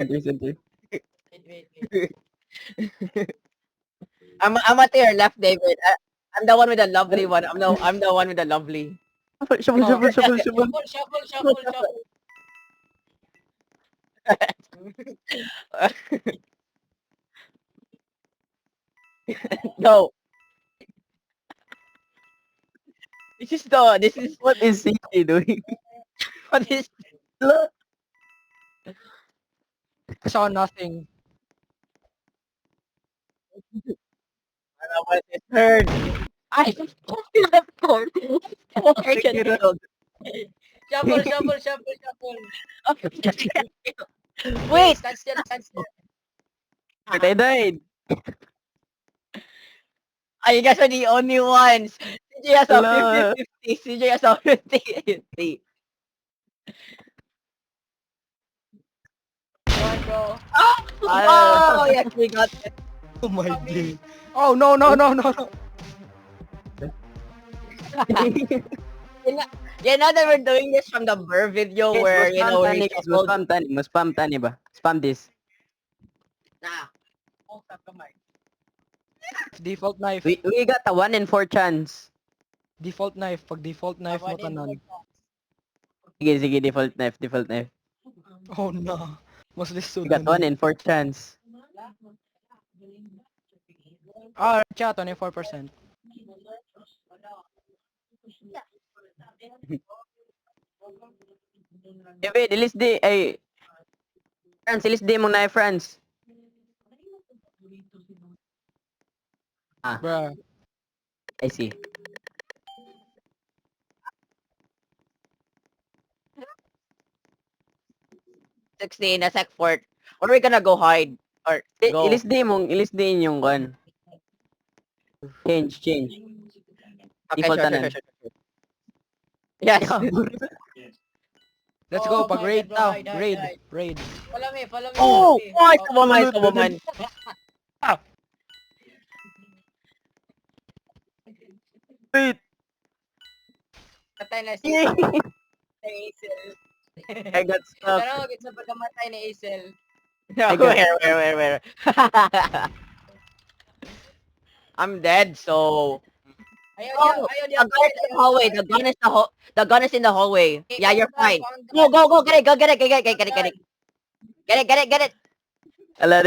Recently. Wait. I'm at your left, David. I'm the one with the lovely one. I'm the one with the lovely. Shuffle, shuffle, shuffle, shuffle. Shuffle. No. This is What is CJ doing? what is I saw nothing. what is heard. I left turn. Shuffle. Wait. Stand still. Wait, I died. You guys are the only ones. CJ has a Hello. 50-50. CJ has a 50-50. Come on, bro. Oh, yes, we got it. Oh my god. Oh no. You know that we're doing this from the Burr video where, you know, we shuffled. Spam tani ba? Spam this. Nah. Default knife. We got a 1 in 4 chance. Default knife. Pag default knife mo tanan. Sige, default knife. Oh no. Mas lisod We got 1 in 4 chance. Ah, chat 24%. David, ilis di, ay, France, ilis di mo na France. Bruh. I see. Na sec fort. Or are we gonna go hide? Or go? Ilis di yung kan. Change. Okay, Default sure. tanan. Yes. Let's Oh, go. Pag hide, raid bro, now. hide. Raid. Follow me. Oh, follow me. it's a woman. Wait. Patay na si Aisel. I got stuck. Pero huwag sa pagkamatay ni Aisel. Where? I'm dead, so... Ayaw The gun is in the hallway. The gun is in the hallway. Yeah, you're fine. Go. Go. Get it. Get it. Ala,